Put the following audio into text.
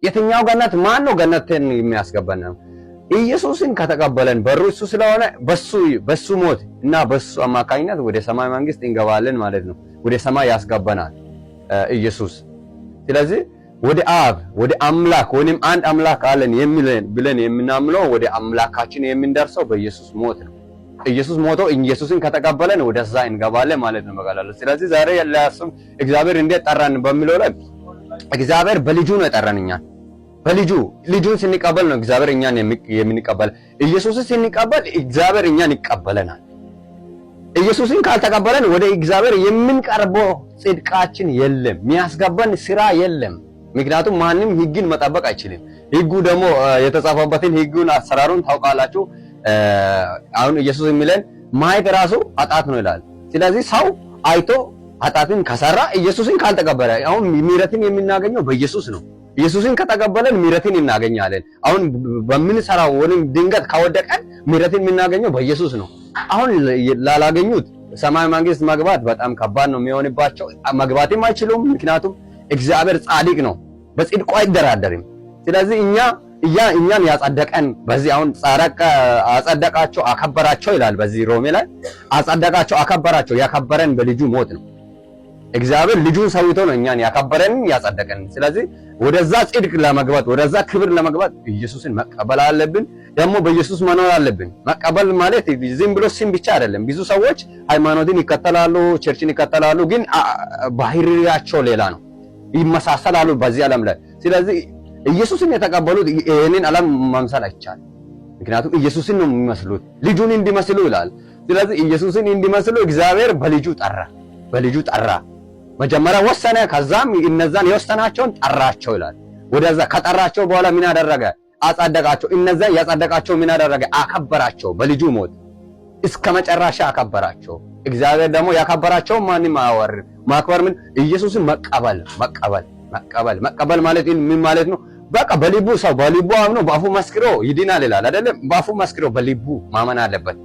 የትኛው ገነት ማን ነው ገነትን የሚያስገባን ነው? ኢየሱስን ከተቀበለን በሩ እሱ ስለሆነ በሱ ሞት እና በሱ አማካኝነት ወደ ሰማይ መንግስት እንገባለን ማለት ነው። ወደ ሰማይ ያስገባናል ኢየሱስ። ስለዚህ ወደ አብ ወደ አምላክ ወይንም አንድ አምላክ አለን ብለን የምናምነው ወደ አምላካችን የምንደርሰው በኢየሱስ ሞት ነው። ኢየሱስ ሞቶ ኢየሱስን ከተቀበለን ወደዛ እንገባለን ማለት ነው መጋላለ። ስለዚህ ዛሬ ያላስም እግዚአብሔር እንዴት ጠራን በሚለው ላይ እግዚአብሔር በልጁ ነው የጠራን እኛን። ልጁን ስንቀበል ነው እግዚአብሔር እኛን የምንቀበል። ኢየሱስን ስንቀበል እግዚአብሔር እኛን ይቀበለናል። ኢየሱስን ካልተቀበለን ወደ እግዚአብሔር የምንቀርበው ጽድቃችን የለም፣ የሚያስገባን ስራ የለም። ምክንያቱም ማንም ህግን መጠበቅ አይችልም። ህጉ ደግሞ የተጻፈበትን ህጉን አሰራሩን ታውቃላችሁ። አሁን ኢየሱስ የሚለን ማየት ራሱ ኃጢአት ነው ይላል። ስለዚህ ሰው አይቶ ኃጢአትን ከሰራ ኢየሱስን ካልተቀበለ አሁን ምሕረትን የምናገኘው በኢየሱስ ነው። ኢየሱስን ከተቀበለን ምሕረትን እናገኛለን። አሁን በምንሰራው ወይም ድንገት ካወደቀን ምሕረትን የምናገኘው በኢየሱስ ነው። አሁን ላላገኙት ሰማይ መንግስት መግባት በጣም ከባድ ነው የሚሆንባቸው። መግባትም አይችሉም። ምክንያቱም እግዚአብሔር ጻድቅ ነው፣ በጽድቁ አይደራደርም። ስለዚህ እኛን ያጸደቀን በዚህ አሁን አጸደቃቸው አከበራቸው ይላል። በዚህ ሮሜ ላይ አጸደቃቸው አከበራቸው፣ ያከበረን በልጁ ሞት ነው። እግዚአብሔር ልጁን ሰውቶ ነው እኛን ያከበረን ያጸደቀን። ስለዚህ ወደዛ ጽድቅ ለመግባት ወደዛ ክብር ለመግባት ኢየሱስን መቀበል አለብን። ደግሞ በኢየሱስ መኖር አለብን። መቀበል ማለት ዝም ብሎ ስም ብቻ አይደለም። ብዙ ሰዎች ሃይማኖትን ይከተላሉ፣ ቸርችን ይከተላሉ፣ ግን ባህሪያቸው ሌላ ነው፣ ይመሳሰላሉ በዚህ ዓለም ላይ። ስለዚህ ኢየሱስን የተቀበሉት ይሄንን ዓለም መምሰል አይቻልም። ምክንያቱም ኢየሱስን ነው የሚመስሉት፣ ልጁን እንዲመስሉ ይላል። ስለዚህ ኢየሱስን እንዲመስሉ እግዚአብሔር በልጁ ጠራ። መጀመሪያ ወሰነ፣ ከዛም እነዛን የወሰናቸውን ጠራቸው ይላል። ወደዛ ከጠራቸው በኋላ ምን አደረገ? አጸደቃቸው። እነዛ ያጸደቃቸው ምን አደረገ? አከበራቸው። በልጁ ሞት እስከ መጨረሻ አከበራቸው። እግዚአብሔር ደግሞ ያከበራቸው ማንም አያወርድ። ማክበር ምን? ኢየሱስን መቀበል ማለት ምን ማለት ነው? በቃ በልቡ ሰው በልቡ አምኖ በአፉ መስክሮ ይድናል ይላል አይደለም? በአፉ መስክሮ በልቡ ማመን አለበት።